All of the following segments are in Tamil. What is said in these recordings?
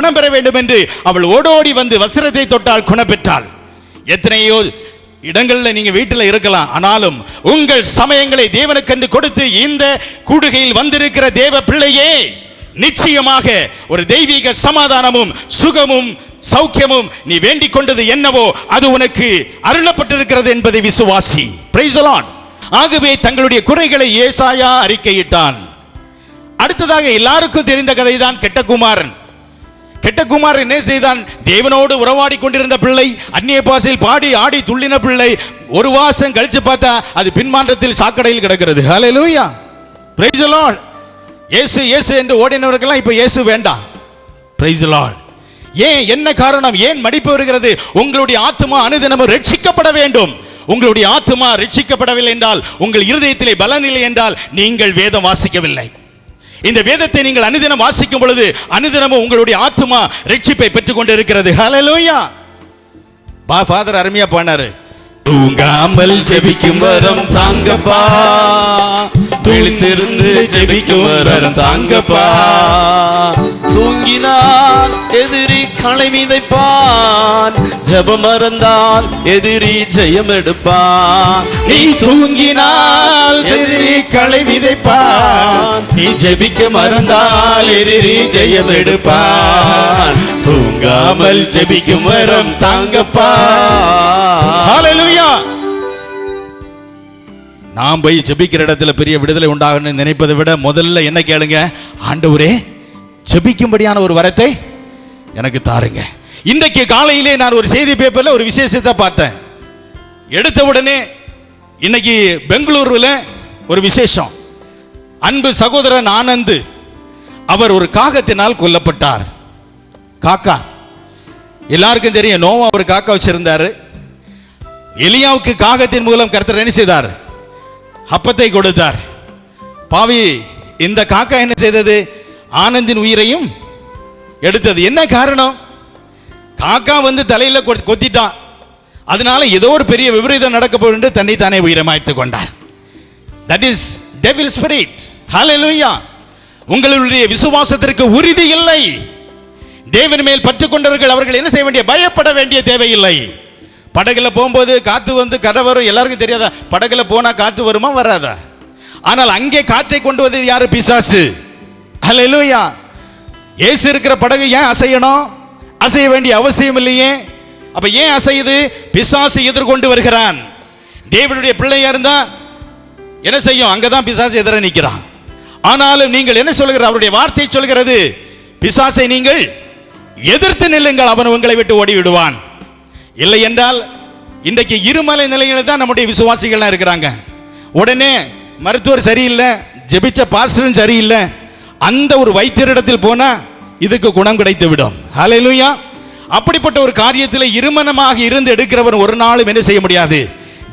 குணம் பெற வேண்டும் என்று அவள் ஓடோடி வந்து வஸ்திரத்தை தொட்டால் குணம் பெற்றாள். எத்தனையோ இடங்கள்ல நீங்க வீட்டில் இருக்கலாம், ஆனாலும் உங்கள் சமயங்களை தேவனுக்கென்று கொடுத்து இந்த கூடுகையில் வந்திருக்கிற தேவ பிள்ளையே, நிச்சயமாக ஒரு தெய்வீக சமாதானமும் சுகமும் சௌக்கியமும் நீ வேண்டிக் கொண்டது என்னவோ அது உனக்கு அருளப்பட்டிருக்கிறது என்பதை விசுவாசி. Price the Lord. ஆகவே தங்களுடைய குறைகளை ஏசாயா அறிக்கையிட்டான். அடுத்ததாக எல்லாருக்கும் தெரிந்த கதைதான் கெட்டகுமாரன். கெட்டகுமாரன் என்ன செய்தான்? தேவனோடு உறவாடி கொண்டிருந்த பிள்ளை, அந்நிய பாஷையில் பாடி ஆடி துள்ளின பிள்ளை, ஒரு வாசம் கழிச்சு பார்த்தா அது பின்மாற்றத்தில் சாக்கடையில் கிடக்கிறது. ஹல்லேலூயா, பிரைஸ் தி லார்ட். இயேசு இயேசு என்று ஓடினவர்கள்லாம் இப்ப இயேசு வேண்டாம். Price the lord. ஏன், என்ன காரணம்? ஏன் மடிப்பு வருகிறது? உங்களுடைய ஆத்துமா அனுதினமும் ரட்சிக்கப்பட வேண்டும். உங்களுடைய ஆத்துமா ரட்சிக்கப்படவில்லை என்றால், உங்கள் இருதயத்திலே பலன் இல்லை என்றால், நீங்கள் வேதம் வாசிக்கவில்லை. இந்த வேதத்தை நீங்கள் அனுதினம் வாசிக்கும் பொழுது அனுதினமும் உங்களுடைய ஆத்துமா ரட்சிப்பை பெற்றுக் கொண்டு இருக்கிறது. ஹல்லேலூயா. ஃபாதர் அருமையா பாடினாரு, தூங்காமல் ஜெபிக்கும் வரம் தாங்கப்பா, விழித்திருந்து ஜெபிக்கும் வரம் தாங்கப்பா. தூங்கினால் எதிரி களை விதைப்பான், ஜெபம் மறந்தால் எதிரி ஜெயம் எடுப்பான். நீ தூங்கினால் எதிரி களை விதைப்பான், நீ ஜெபிக்க மறந்தால் எதிரி ஜெயம் எடுப்பான். தூங்காமல் ஜெபிக்கும் வரம் தாங்கப்பா. ஹல்லேலூயா. நாம் போய் ஜெபிக்கிற இடத்துல பெரிய விடுதலை உண்டாகணும்னு நினைப்பதை விட முதல்ல என்ன கேளுங்க, ஆண்டவரே ஜெபிக்கும்படியான ஒரு வரத்தை எனக்கு தாருங்க. இன்றைக்கு காலையிலே நான் ஒரு செய்தி பேப்பர்ல ஒரு விசேஷத்தை பார்த்தேன். எடுத்த உடனே இன்னைக்கு பெங்களூருல ஒரு விசேஷம். அன்பு சகோதரன் ஆனந்த், அவர் ஒரு காகத்தினால் கொல்லப்பட்டார். காக்கா, எல்லாருக்கும் தெரியும், நோவா ஒரு காக்கா வச்சிருந்தாரு. எலியாவுக்கு காகத்தின் மூலம் கர்த்தர் என்ன செய்தார்? அப்பத்தை கொடுத்தார். பாவி, இந்த காக்கா என்ன செய்தது? ஆனந்தின் உயிரையும் எடுத்தது. என்ன காரணம்? காக்கா வந்து தலையில கொத்திட்டான். அதனால ஏதோ ஒரு பெரிய விபரீதம் நடக்க போன்று தன்னை தானே உயிரமாய்த்துக் கொண்டார். That is devil spirit. Hallelujah. உங்களுடைய விசுவாசத்திற்கு உறுதி இல்லை. தேவன் மேல் பற்று கொண்டவர்கள் அவர்கள் என்ன செய்ய வேண்டிய? பயப்பட வேண்டிய தேவையில்லை. படகுல போகும்போது காத்து வந்து கரை வரும், எல்லாருக்கும் தெரியாதா? படகுல போனா காற்று வருமா வராதா? ஆனால் அங்கே காற்றை கொண்டு வந்தது யாரு? பிசாசு. ஹல்லேலூயா. இயேசு இருக்கிற படகு ஏன் அசையணும்? அசைய வேண்டிய அவசியம் இல்லையே. அப்ப ஏன் அசையுது? பிசாசு எதிர்கொண்டு வருகிறான். தேவனுடைய பிள்ளையா இருந்தா என்ன செய்யும்? அங்கதான் பிசாசு எதிர நிற்கிறான். ஆனாலும் நீங்கள் என்ன சொல்லுகிற? அவருடைய வார்த்தை சொல்கிறது, பிசாசை நீங்கள் எதிர்த்து நில்லுங்கள், அவன் உங்களை விட்டு ஓடி விடுவான். இல்லை என்றால் இன்றைக்கு இருமலை நிலையில் தான் நம்முடைய விசுவாசிகள் இருக்கிறாங்க. உடனே மருத்துவர் சரியில்லை, ஜெபிச்ச பாஸ்டரும் சரியில்லை, அந்த ஒரு வைத்தியரிடத்தில் போனா இதுக்கு குணம் கிடைத்து விடும். ஹல்லேலூயா. அப்படிப்பட்ட ஒரு காரியத்தில் இருமனமாக இருந்து எடுக்கிறவர் ஒரு நாளும் என்ன செய்ய முடியாது?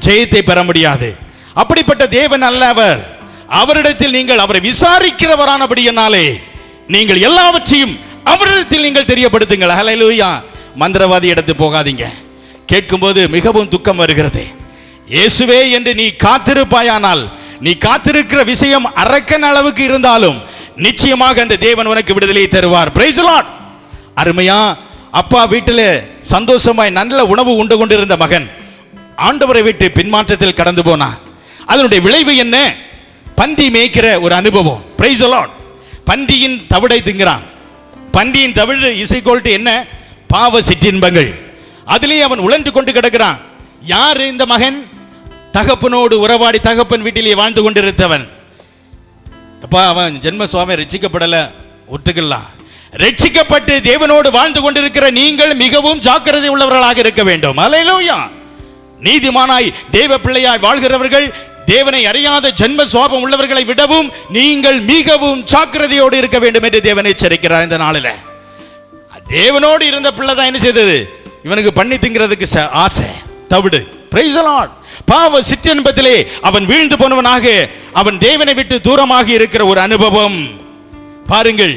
ஜெயத்தை பெற முடியாது. அப்படிப்பட்ட தேவன் அல்ல அவர். அவரிடத்தில் நீங்கள் அவரை விசாரிக்கிறவரானபடியினாலே நீங்கள் எல்லாவற்றையும் அவரிடத்தில் நீங்கள் தெரியப்படுத்துங்கள். ஹல்லேலூயா. மந்திரவாதி இடத்து போகாதீங்க. கேட்கும்போது மிகவும் துக்கம் வருகிறது. இயேசுவே என்று நீ காத்திருப்பாயானால், நீ காத்திருக்கிற விஷயம் அரக்கன் அளவுக்கு இருந்தாலும் நிச்சயமாக அந்த தேவன் உனக்கு விடுதலை தருவார். Price the Lord. அருமையா, அப்பா வீட்டில் சந்தோஷமாய் நல்ல உணவு உண்டு கொண்டிருந்த மகன் ஆண்டவரை விட்டு பின்மாற்றத்தில் கடந்து போனான். அதனுடைய விளைவு என்ன? பன்றி மேய்க்கிற ஒரு அனுபவம். Price the Lord. பன்றியின் தவிடை திங்கிறான். பன்றியின் தவிடு இசைக்கோல்ட்டு என்ன? பாவ சிற்றின்பங்கள். அதிலே அவன் உழன்று கொண்டு கிடக்கிறான். யார் இந்த மகன்? தகப்பனோடு உறவாடி தகப்பன் வீட்டிலே வாழ்ந்து கொண்டிருந்தவன். அப்பா, அவன் ஜென்ம சுவாமி ரட்சிக்கப்படல, ஒட்டுக்கலாம். ரட்சிக்கப்பட்டு தேவனோடு வாழ்ந்து கொண்டிருக்கிற நீங்கள் மிகவும் ஜாக்கிரதை உள்ளவர்களாக இருக்க வேண்டும். ஹல்லேலூயா. நீதிமானாய் தேவ பிள்ளையாய் வாழ்கிறவர்கள், தேவனை அறியாத ஜென்ம சுவாபம் உள்ளவர்களை விடவும் நீங்கள் மிகவும் ஜாக்கிரதையோடு இருக்க வேண்டும் என்று தேவன் எச்சரிக்கிறார். இந்த நாளில் தேவனோடு இருந்த பிள்ளை தான் என்ன செய்தது? இவனுக்கு பண்ணி திங்கிறதுக்கு ஆசை, தவிடு. Price the Lord. பாவ சிற்றின்பத்திலே அவன் வீழ்ந்து போனவனாக, அவன் தேவனை விட்டு தூரமாக இருக்கிற ஒரு அனுபவம். பாருங்கள்,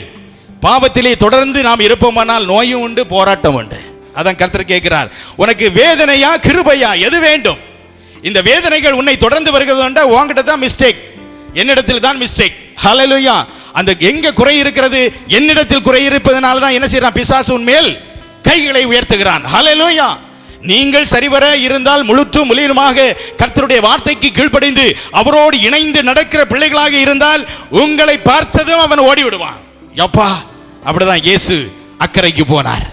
பாவத்திலே தொடர்ந்து நாம் இருப்போமானால் நோயும் உண்டு, போராட்டம் உண்டு. அதான் கர்த்தர் கேட்கிறார், உனக்கு வேதனையா கிருபையா எது வேண்டும்? இந்த வேதனைகள் உன்னை தொடர்ந்து வருகிறது, உங்ககிட்ட தான் மிஸ்டேக், என்னிடத்தில் தான் மிஸ்டேக். ஹல்லேலூயா. அந்த எங்க குறை இருக்கிறது, என்னிடத்தில் குறை இருப்பதனால தான் என்ன செய்யறான், பிசாசு உன்மேல் கைகளை உயர்த்துகிறான். ஹல்லேலூயா. நீங்கள் சரிவர இருந்தால் முழுற்றும் முழுவதுமாக கர்த்தருடைய வார்த்தைக்கு கீழ்ப்படிந்து அவரோடு இணைந்து நடக்கிற பிள்ளைகளாக இருந்தால் உங்களை பார்த்ததும் அவன் ஓடி விடுவான். யப்பா, அப்படிதான் இயேசு அக்கறைக்கு போனார்.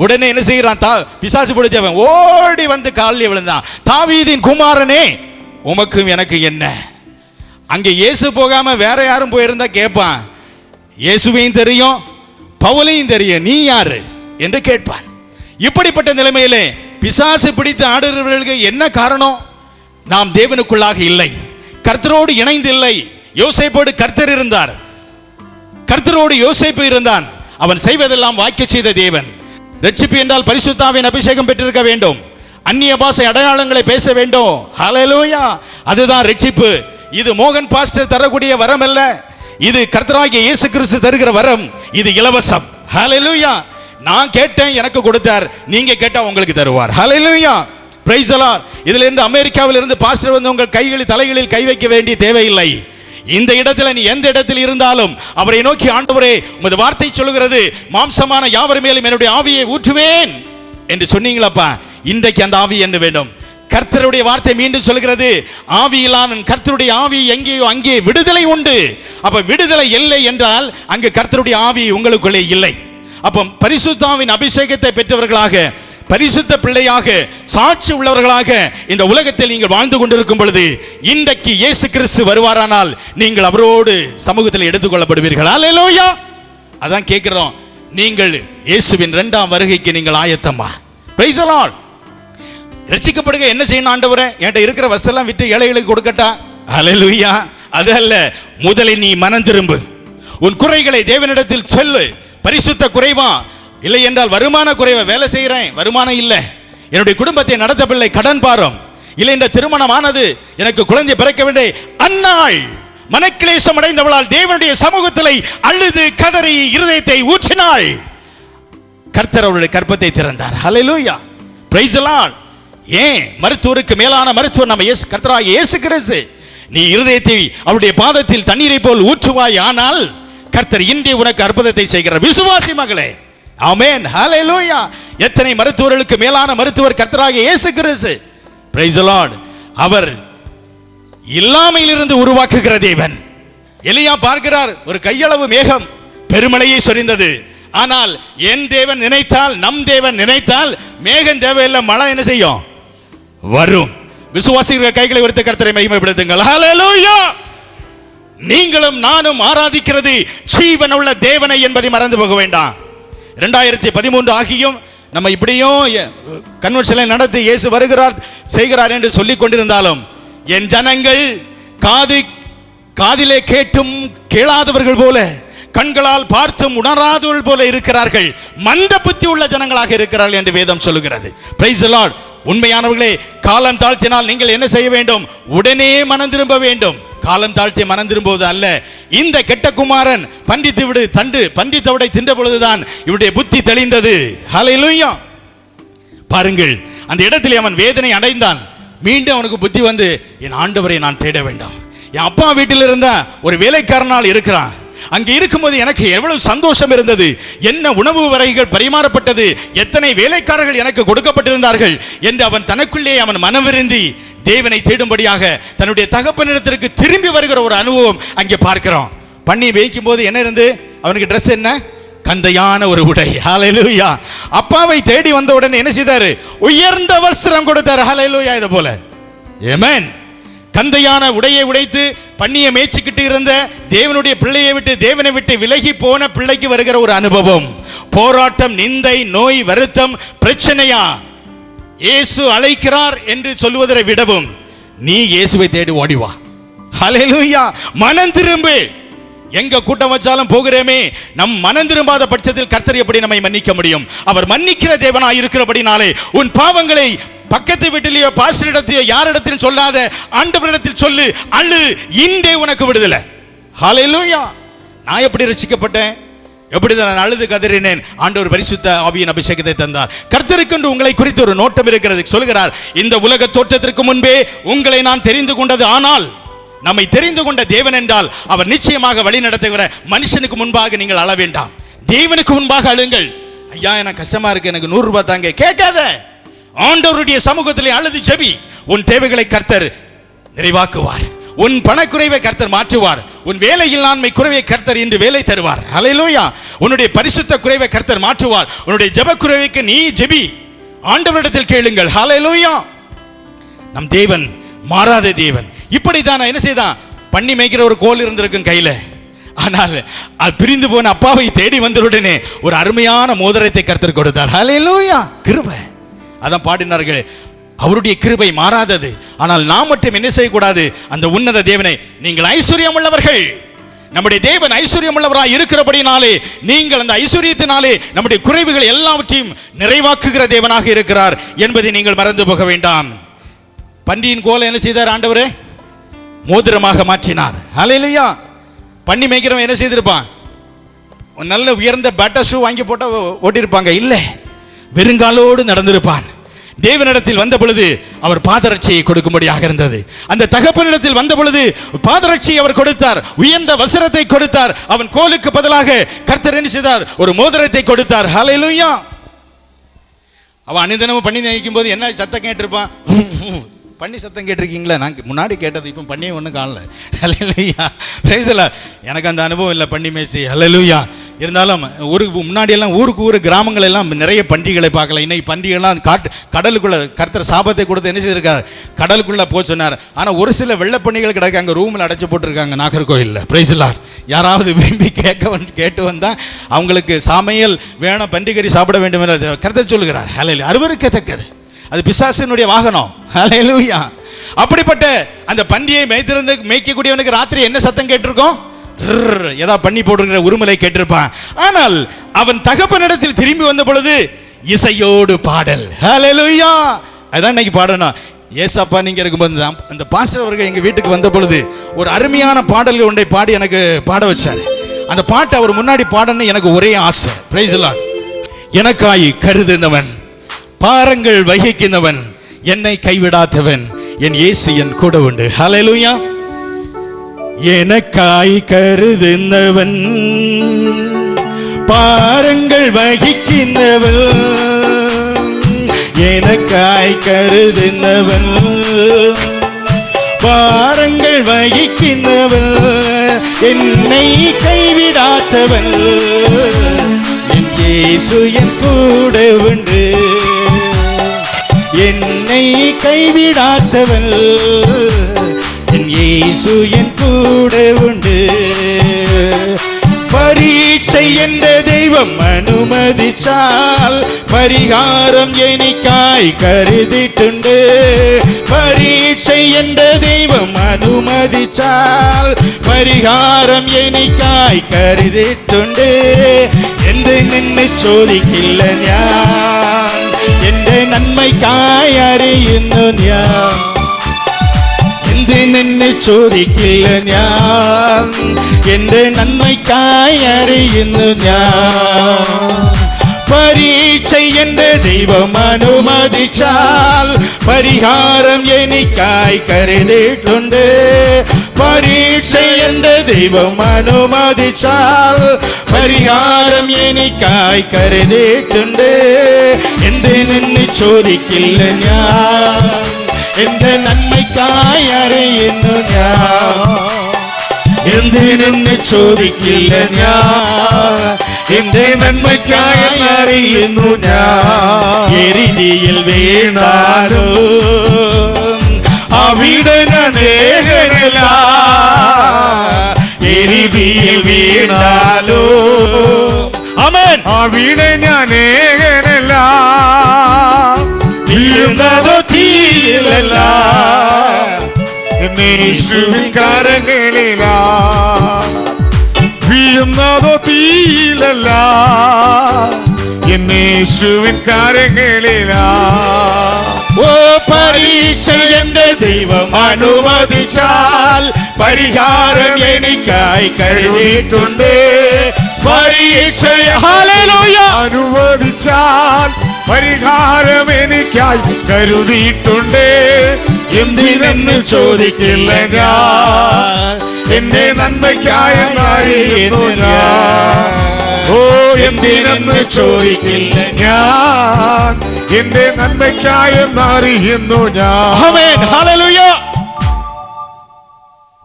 உடனே என்ன செய்யறான், பிசாசு பிடிச்சவன் ஓடி வந்து காலில் விழுந்தான். தாவீதின் குமாரனே, உமக்கும் எனக்கு என்ன? அங்கே இயேசு போகாம வேற யாரும் போயிருந்தா கேட்பான், இயேசுவையும் தெரியும் பவுலையும் தெரியும், நீ யாரு என்று கேட்பான். இப்படிப்பட்ட நிலைமையிலே பிசாசு பிடித்து ஆடுகிறவர்களுக்கு என்ன காரணம்? நாம் தேவனுக்குள்ளாக இல்லை, கர்த்தரோடு இணைந்து இல்லை. யோசேப்போடு கர்த்தர் இருந்தார், கர்த்தரோடு யோசேப்பு இருந்தான். அவன் செய்வதெல்லாம் வாய்க்க செய்த தேவன். ரட்சிப்பு என்றால் பரிசுத்தாவின் அபிஷேகம் பெற்றிருக்க வேண்டும், அந்நிய பாஷை அடையாளங்களை பேச வேண்டும். ஹல்லேலூயா. அதுதான் ரட்சிப்பு. இது மோகன் பாஸ்டர் தரக்கூடிய வரம் அல்ல, இது கர்த்தராகிய இயேசு கிறிஸ்து தருகிற வரம். இது இலவசம். ஹல்லேலூயா. நான் கேட்டேன், எனக்கு கொடுத்தார். நீங்க கேட்டா உங்களுக்கு தருவார். ஹல்லேலூயா. Praise the lord. இதுல இருந்து அமெரிக்காவில் இருந்து பாஸ்டர் வந்து உங்கள் கைகளில் தலைகளில் கை வைக்க வேண்டிய தேவையில்லை. இந்த இடத்துல நீ எந்த இடத்தில் இருந்தாலும் அவரை நோக்கி, ஆண்டவரே உமது வார்த்தை சொல்லுகிறது, மாம்சமான யாவர் மேலும் என்னுடைய ஆவியை ஊற்றுவேன் என்று சொன்னீங்களப்பா. இன்றைக்கு அந்த ஆவி என்ன வேண்டும்? கர்த்தருடைய வார்த்தை மீண்டும் சொல்கிறது, ஆவியிலான கர்த்தருடைய ஆவி எங்கேயோ அங்கே விடுதலை உண்டு. அப்ப விடுதலை இல்லை என்றால் அங்கு கர்த்தருடைய ஆவி உங்களுக்குள்ளே இல்லை. அப்ப பரிசுத்தாவின் அபிஷேகத்தை பெற்றவர்களாக, பரிசுத்த பிள்ளையாக, சாட்சி உள்ளவர்களாக இந்த உலகத்தில் நீங்கள் வாழ்ந்து கொண்டிருக்கும் பொழுது இன்றைக்கு இயேசு கிறிஸ்து வருவாரானால் நீங்கள் அவரோடு சமூகத்தில் எடுத்துக்கொள்ளப்படுவீர்கள். ஹல்லேலூயா. அதான் கேட்கிறோம், நீங்கள் இயேசுவின் இரண்டாம் வருகைக்கு நீங்கள் ஆயத்தமா? Price the Lord. ரட்சிக்கப்படுக என்ன செய்யணும்? ஆண்டவரே என்கிட்ட இருக்கிற வசெல்லாம் விட்டு ஏழைகளுக்கு கொடுக்கட்டா? ஹல்லேலூயா. அது அல்ல, முதலில் நீ மனம் திரும்பு, உன் குறைகளை தேவனிடத்தில் சொல்லு. பரிசுத்த குறைவா, இல்லை என்றால் வருமான குறைவா, வேலை செய்கிறேன் வருமானம் இல்லை, என்னுடைய குடும்பத்தை நடத்தவில்லை, கடன் பாரம் இல்லை, என்ற திருமணமானது, எனக்கு குழந்தை பிறக்க வேண்டிய அந்நாள் மனக்கிலேசம் அடைந்தவளால் தேவனுடைய சமூகத்தில் அழுது கதறி இருதயத்தை ஊற்றினாள். கர்த்தர் அவருடைய கற்பத்தை திறந்தார். ஹல்லேலூயா. Praise the lord. ஏன் மருத்துவருக்கு மேலான மருத்துவர் நம்ம கர்த்தராகிய இயேசு கிறிஸ்து. நீ இருதயத்தை அவருடைய பாதத்தில் தண்ணீரை போல் ஊற்றுவாய், ஆனால் கர்த்தர் இன்றே உனக்கு அற்புதத்தை செய்கிறார். விசுவாசி மகளே. ஆமென். ஹல்லேலூயா. எத்தனை மருத்துவர்களுக்கு மேலான மருத்துவர் கர்த்தராகிய இயேசு கிறிஸ்து. Price the Lord. அவர் இல்லாமையிலிருந்து உருவாக்குகிற தேவன். எலியா பார்க்கிறார், ஒரு கையளவு மேகம் பெருமழையை சொரிந்தது. ஆனால் என் தேவன் நினைத்தால், நம் தேவன் நினைத்தால் மேகம் தேவையில்லை, மழை என்ன செய்யும்? வரும். விசுவாசிகள் கைகளை உயர்த்தி கர்த்தரை மகிமைப்படுத்துங்கள். ஹல்லேலூயா. நீங்களும் நானும் ஆராதிக்கிறது ஜீவனுள்ள தேவனை என்பதை மறந்து போக வேண்டாம். 2013 ஆகியும் நம்ம இப்படியும் கன்வென்ஷனை நடத்தி இயேசு வருகிறார் செய்கிறார் என்று சொல்லிக் கொண்டிருந்தாலும் என் ஜனங்கள் காதிலே கேட்டும் கேளாதவர்கள் போல, கண்களால் பார்த்தும் உணராதவர்கள் போல இருக்கிறார்கள், மந்த புத்தி உள்ள ஜனங்களாக இருக்கிறார்கள் என்று வேதம் சொல்லுகிறது. Price the Lord. உண்மையானவர்களே, காலம் தாழ்த்தினால் நீங்கள் என்ன செய்ய வேண்டும்? உடனே மனம் திரும்ப வேண்டும். காலம் தாழ்த்தி மனம் திரும்புவது அல்ல. இந்த கெட்ட குமாரன் பண்டித்து விடு தண்டு பண்டித்தவடை தின்ற பொழுதுதான் இவருடைய புத்தி தெளிந்தது. ஹல்லேலூயா. பாருங்கள், அந்த இடத்தில் அவன் வேதனை அடைந்தான். மீண்டும் அவனுக்கு புத்தி வந்து, என் ஆண்டவரை நான் தேட வேண்டாம். என் அப்பா வீட்டில் இருந்த ஒரு வேலைக்காரனால் இருக்கிறான், அங்கே இருக்கும்போது எனக்கு எவ்வளவு சந்தோஷம் இருந்தது, என்ன உணவு வகைகள் பரிமாறப்பட்டது, எத்தனை வேலைக்காரர்கள் எனக்கு கொடுக்கப்பட்டிருந்தார்கள் என்று அவன் தனக்குள்ளே அவன் மனவிருந்தி தேவனை தேடும்படியாக தன்னுடைய தகப்பனிடத்திற்கு திரும்பி வருகிற ஒரு அனுபவம் அங்கே பார்க்கிறோம். பண்ணி வைக்கும் போது என்ன இருந்து அவனுக்கு ட்ரெஸ் என்ன? கந்தையான ஒரு உடை. ஹல்லேலூயா. அப்பாவை தேடி வந்த உடனே என்ன செய்தாரு? உயர்ந்த வஸ்திரம் கொடுத்தார். ஹல்லேலூயா. இது போல ஆமென். கந்தையான உடையை உடைத்து பண்ணியை மேய்ச்சிக்கிட்டு இருந்த தேவனுடைய பிள்ளையை விட்டு, தேவனை விட்டு விலகி போன பிள்ளைக்கு வருகிற ஒரு அனுபவம், போராட்டம், நிந்தை, நோய், வருத்தம், பிரச்சனையா இயேசு அழைக்கிறார் என்று சொல்வதை விடவும் நீ இயேசுவை தேடி ஓடிவா. ஹல்லேலூயா. மனம் திரும்பு. எங்க கூட்டம் வச்சாலும் போகிறேமே, நம் மனம் திரும்பாத பட்சத்தில் கர்த்தர் எப்படி நம்மை மன்னிக்க முடியும்? அவர் மன்னிக்கிற தேவனாய் இருக்கிறபடினாலே உன் பாவங்களை பக்கத்து வீட்டிலேயோ பாஸ்டரிடத்தையோ யாரிடத்திலும் சொல்லாத, ஆண்டவரிடத்தில் சொல்லு, அழு, இன்றே உனக்கு விடுதலை. ஹல்லேலூயா. நான் எப்படி ரட்சிக்கப்பட்டேன்? எப்படிதான் நான் அழுது கதறினேன்? ஆண்டவர் பரிசுத்த ஆவியின் அபிஷேகத்தை தந்தார். கர்த்தருக்கு உங்களை குறித்து ஒரு நோட்டம் இருக்கிறது. சொல்கிறார், இந்த உலக தோற்றத்திற்கு முன்பே உங்களை நான் தெரிந்து கொண்டது, ஆனால் நம்மை தெரிந்து கொண்ட தேவன் என்றால் அவர் நிச்சயமாக வழி நடத்துகிற மனுஷனுக்கு முன்பாக நீங்கள் அழ வேண்டாம், தேவனுக்கு முன்பாக அழுங்கள். ஐயா எனக்கு கஷ்டமா இருக்கு, எனக்கு 100 ரூபாய் தாங்க, கேட்காத. ஆண்டவருடைய சமூகத்திலே அழுது ஜெபி. உன் தேவைகளை கர்த்தர் நிறைவாக்குவார். உன் பணக்குறைவை கர்த்தர் மாற்றுவார். உன் வேலை இல்லாண்மை குறைவை கர்த்தர் இன்று வேலை தருவார். ஹல்லேலூயா. உன்னுடைய பரிசுத்த குறைவை கர்த்தர் மாற்றுவார். உன்னுடைய ஜெப குறைவுக்கு நீ ஜெபி, ஆண்டவரிடத்தில் கேளுங்கள். ஹல்லேலூயா. நம் தேவன் மாறாத தேவன். இப்படிதான் என்ன செய்தான், பண்ணி மேய்க்கிற ஒரு கோல் இருந்திருக்கும் கையில. ஆனால் அது பிரிந்து போன அப்பாவை தேடி வந்தவுடனே ஒரு அருமையான மோதிரத்தை கர்த்தர் கொடுத்தார். ஹல்லேலூயா. கிருபை. அதான் பாடினார்கள், அவருடைய கிருபை மாறாதது. ஆனால் நாம் மட்டும் என்ன செய்யக்கூடாது, அந்த உன்னத தேவனை, நீங்கள் ஐஸ்வர்யம் உள்ளவர்கள், நம்முடைய தேவன் ஐஸ்வர்யம் உள்ளவராய் இருக்கிறபடினாலே நீங்கள் அந்த ஐஸ்வர்யத்தினாலே நம்முடைய குறைவுகள் எல்லாவற்றையும் நிறைவாக்குகிற தேவனாக இருக்கிறார் என்பதை நீங்கள் மறந்து போக வேண்டாம். பன்றியின் கோலை என்ன செய்தார் ஆண்டவரே? மோதிரமாக மாற்றினார். ஹல்லேலூயா. பண்ணி மேய்க்கிறவன் என்ன செய்திருப்பான்? நல்ல உயர்ந்த பேட்டா ஷூ வாங்கி போட்ட ஓட்டியிருப்பாங்க, இல்லை, வெறுங்காலோடு நடந்திருப்பான். தேவனிடத்தில் வந்த பொழுது அவர் பாதரட்சியை கொடுக்கும்படியாக இருந்தது. அந்த தகப்பனிடத்தில் வந்த பொழுது பாதரட்சியை அவர் கொடுத்தார், உயர்ந்த வஸ்திரத்தை கொடுத்தார். அவன் கோலுக்கு பதிலாக கர்த்தர் என்ன செய்தார்? ஒரு மோதிரத்தை கொடுத்தார். ஹல்லேலூயா. அவன் அனுதினமும் பண்ணி நினைக்கும் போது என்ன சத்தம் கேட்டிருப்பான்? பண்ணி சத்தம் கேட்டிருக்கீங்களா? நான் முன்னாடி கேட்டது, இப்போ பண்ணி ஒன்றும் காணல. ஹல்லேலூயா. Praise the lord. எனக்கு அந்த அனுபவம் இல்லை பண்ணி மேய்ச்சி. ஹல்லேலூயா. இருந்தாலும் ஊருக்கு முன்னாடியெல்லாம் ஊருக்கு கிராமங்கள் எல்லாம் நிறைய பன்றிகளை பார்க்கல. இன்னைக்கு பன்றிகள்லாம் கடலுக்குள்ள கர்த்தர் சாபத்தை கொடுத்து என்ன செய்திருக்கார்? கடலுக்குள்ள போய் சொன்னார். ஆனால் ஒரு சில வெள்ளப்பன்றிகள் கிடக்கு, அங்கே ரூமில் அடைச்சி போட்டிருக்காங்க நாகர்கோயிலில். Price the Lord. யாராவது விரும்பி கேட்டு வந்தால் அவங்களுக்கு சமையல் வேணும், பன்றிக்கறி சாப்பிட வேண்டும் என்று கர்த்தர் சொல்லுகிறார். ஹல்லேலூயா. அருவருக்கத்தக்கது, அது பிசாசினுடைய வாகனம். ஹல்லேலூயா. அப்படிப்பட்ட அந்த பன்றியை மேய்க்கக்கூடியவனுக்கு ராத்திரி என்ன சத்தம் கேட்டிருக்கோம்? ஏதா பண்ணி போடுகிற உருமலை கேட்டிருப்பான். ஆனால் அவன் தகப்பனிடத்தில் திரும்பி வந்த பொழுது இசையோடு பாடல். ஹல்லேலூயா. அதான் இன்னைக்கு பாடணும். ஏசப்பா நீங்க இருக்கும்போது அந்த பாஸ்டர் அவர்கள் எங்க வீட்டுக்கு வந்த பொழுது ஒரு அருமையான பாடல் ஒன்றை பாடி எனக்கு பாட வச்சார். அந்த பாட்டை அவர் முன்னாடி பாடணும் எனக்கு ஒரே ஆசை. Price the Lord. எனக்காய் கருதுனவன், பாரங்கள் வகிக்கின்றவன், என்னை கைவிடாதவன், என் இயேசு என் கூட உண்டு. ஹல்லேலூயா. எனக்காய் கருதுனவன், பாரங்கள் வகிக்கின்றவன், எனக்காய் கருதுனவன், பாரங்கள் வகிக்கின்றவன், என்னை கைவிடாதவன், என் இயேசு என் கூட உண்டு. என்னை கைவிடாதவன், என் இயேசு என் கூட உண்டு. பரீட்சை என்ற தெய்வம் அனுமதிச்சால் பரிகாரம் எனக்காய் கருதிட்டுண்டு. பரீட்சை என்ற தெய்வம் அனுமதிச்சால் பரிகாரம் எனக்காய் കരുതിട്ടുണ്ട്. എന്റെ നിന്നെ ചോദിക്കില്ല ഞാൻ, എന്റെ നന്മയ്ക്കായി അറിയുന്നു ഞാൻ. എന്ത് നിന്നെ ചോദിക്കില്ല ഞാൻ, എന്റെ നന്മയ്ക്കായി അറിയുന്നു ഞാൻ. പരീക്ഷ എന്റെ ദൈവം അനുമതിച്ചാൽ പരിഹാരം എനിക്കായി കരുതിയിട്ടുണ്ട്. പരീക്ഷ എന്റെ ദൈവം അനുമതിച്ചാൽ പരിഹാരം എനിക്കായി കരുതിയിട്ടുണ്ട്. എന്ത് നിന്നെ ചോദിക്കില്ല ഞാൻ, എന്റെ നന്മയ്ക്കായി അറിയുന്നു ഞാൻ. എന്തിനെന്ന് ചോദിക്കില്ല ഞാൻ, എന്റെ നന്മയ്ക്കായി അറിയുന്നു ഞാൻ. എരിതിയിൽ വീണാലോ അവിടെ ഞാൻ ഏകനല്ല, എരിതിയിൽ വീണാലോ ആമേൻ അവിടെ ഞാൻ ഏകനല്ല. വീഴുന്നതോ തീയിലല്ല, യേശുവിൻ കരങ്ങളിലാ. വീഴുന്നതോ തീയിലല്ല, യേശുവിൻ കരങ്ങളിലാ. ഓ പരീക്ഷ എന്റെ ദൈവം അനുവദിച്ചാൽ പരിഹാരം എനിക്കായി കരുതിയിട്ടുണ്ട്. പരീക്ഷ ഹല്ലേലൂയ അനുവദിച്ചാൽ പരിഹാരം എനിക്കായി കരുതിയിട്ടുണ്ട്. എന്തിനെന്ന് ചോദിക്കില്ല ഞാൻ, എന്റെ നന്മയ്ക്കായി അറിയുന്നു ഞാൻ. ഓ എന്തിനെന്ന് ചോദിക്കില്ല ഞാൻ, എന്റെ നന്മയ്ക്കായി അറിയുന്നു ഞാൻ. Amen hallelujah.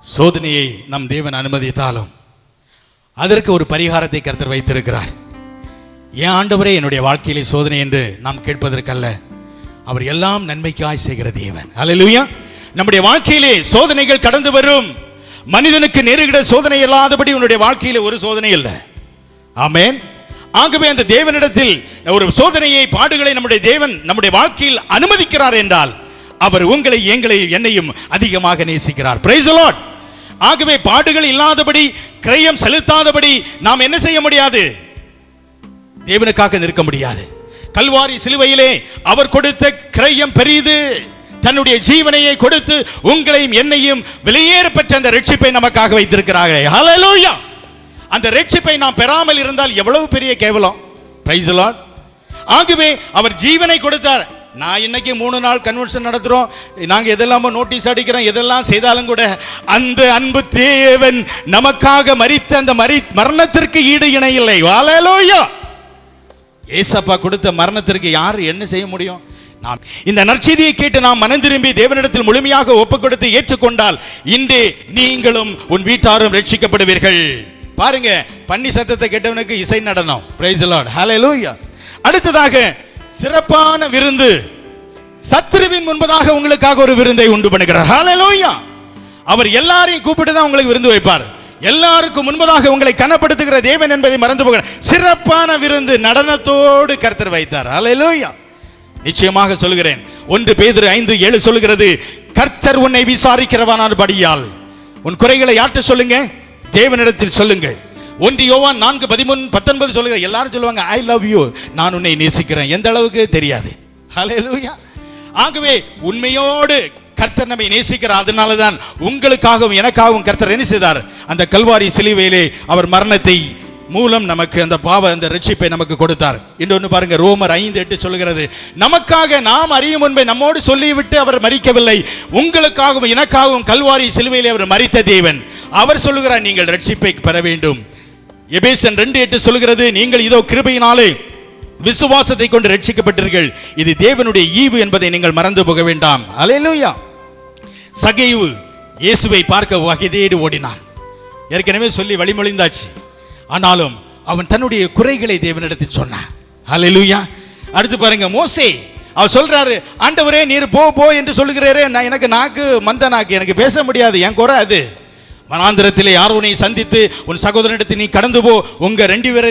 சோதனையை நம் தேவன் அனுமதித்தாலும் அதற்கு ஒரு பரிகாரத்தை கர்த்தர் வைத்திருக்கிறார். ஏன் ஆண்டவரே என்னுடைய வாழ்க்கையிலே சோதனை என்று நாம் கேட்பதற்கல்ல, அவர் எல்லாம் நன்மைக்காய் செய்கிற தேவன். ஹல்லேலூயா. நம்முடைய வாழ்க்கையிலே சோதனைகள் கடந்து வரும். மனிதனுக்கு நேருகிற சோதனை இல்லாதபடி உன்னுடைய வாழ்க்கையிலே ஒரு சோதனை இல்லை. ஆமென். ஆகவே அந்த தேவனிடத்தில் ஒரு சோதனையை பாடுகளை நம்முடைய தேவன் நம்முடைய வாழ்க்கையில் அனுமதிக்கிறார் என்றால் அவர் உங்களை எங்களை என்னையும் அதிகமாக நேசிக்கிறார். Price the Lord. ஆகவே பாடுகள் இல்லாதபடி கிரயம் செலுத்தாதபடி நாம் என்ன செய்ய முடியாது? தேவனுக்காக நிற்க முடியாது. கல்வாரி சிலுவையிலே அவர் கொடுத்த கிரயம் பெரிது. தன்னுடைய ஜீவனையை கொடுத்து உங்களையும் என்னையும் வெளியேற பெற்ற அந்த ரட்சிப்பை நமக்காக வைத்திருக்கிறார்கள். ஹல்லேலூயா. அந்த ரட்சிப்பை நாம் பெறாமல் இருந்தால் எவ்வளவு பெரிய கேவலம். Price the Lord. ஆகவே அவர் ஜீவனை கொடுத்தார். நான் இன்னைக்கு 3 நாள் கன்வென்ஷன் நடத்துறோம், நாங்க எதெல்லாம் நோட்டீஸ் அடிக்கிறோம், எதெல்லாம் செய்தாலும் கூட அந்த அன்பு தேவன் நமக்காக மரித்த அந்த மரணத்திற்கு ஈடு இணை இல்லை. ஹல்லேலூயா. ஏசப்பா கொடுத்த மரணத்திற்கு யார் என்ன செய்ய முடியும்? நாம் இந்த நற்செய்தியை கேட்டு நாம் மனம் திரும்பி தேவனிடத்தில் முழுமையாக ஒப்புக் கொடுத்து ஏற்றுக்கொண்டால் இன்றே நீங்களும் உன் வீட்டாரும் ரட்சிக்கப்படுவீர்கள். பாருங்க, பன்னி சத்தத்தை கேட்டவனுக்கு இசை நடனம். Praise the lord. ஹல்லேலூயா. அடுத்ததாக சிறப்பான விருந்து. சத்துருவின் முன்பதாக உங்களுக்காக ஒரு விருந்தை உண்டு பண்ணுகிறார். ஹல்லேலூயா. அவர் எல்லாரையும் கூப்பிட்டு தான் உங்களுக்கு விருந்து வைப்பார். எல்லாருக்கும் முன்பதாக உங்களை கனப்படுத்துகிற தேவன் என்பதை மறந்து போகிற சிறப்பான விருந்து நடனத்தோடு கர்த்தர் வைத்தார். ஹல்லேலூயா. நிச்சயமாக சொல்கிறேன், 1 பேதுரு 5:7 சொல்கிறது, கர்த்தர் உன்னை விசாரிக்கிறவனானபடியால் உன் குறைகளை யார்கிட்ட சொல்லுங்க? தேவனிடத்தில் சொல்லுங்க. 1 யோவான் 4:13-19 சொல்லுங்க. எல்லாரும் சொல்லுவாங்க ஐ லவ் யூ, நான் உன்னை நேசிக்கிறேன். எந்த அளவுக்கு தெரியாது. ஹல்லேலூயா. ஆகவே உண்மையோடு கர்த்தர் நம்மை நேசிக்கிறார். அதனால தான் உங்களுக்காகவும் எனக்காகவும் கர்த்தர் என்ன செய்தார்? அந்த கல்வாரி சிலுவையிலே அவர் மரணத்தை மூலம் நமக்கு அந்த அந்த ரட்சிப்பை நமக்கு கொடுத்தார். இன்னொன்று பாருங்க, ரோமர் 5:8 சொல்கிறது, நமக்காக நாம் அறியும் முன்பே நம்மோடு சொல்லிவிட்டு அவர் மரிக்கவில்லை, உங்களுக்காகவும் எனக்காகவும் கல்வாரி சிலுவையிலே அவர் மரித்த தேவன். அவர் சொல்லுகிறார் நீங்கள் ரட்சிப்பை பெற வேண்டும். எபேசியர் 2:8 சொல்கிறது, நீங்கள் இதோ கிருபையினாலே விசுவாசத்தை கொண்டு ரட்சிக்கப்பட்டீர்கள், இது தேவனுடைய ஈவு என்பதை நீங்கள் மறந்து போக வேண்டாம். அல்லேலூயா. சகேயு இயேசுவை பார்க்க வகை தேடி ஓடினான். ஏற்கனவே சொல்லி வழிமொழிந்தாச்சு. ஆனாலும் அவன் தன்னுடைய குறைகளை தேவனிடத்தில் சொன்னான். ஹல்லேலூயா. அடுத்து பாருங்க, மோசே அவர் சொல்றாரு, ஆண்டவரே நீர் போ என்று சொல்லுகிறாரே, நான் எனக்கு நாக்கு மந்த நாக்கு, எனக்கு பேச முடியாது, என் குறை அது. வனாந்திரத்திலே ஆரோனை சந்தித்து உன் சகோதரனிடத்தில் நீ கடந்து போ, உங்க 2 பேரை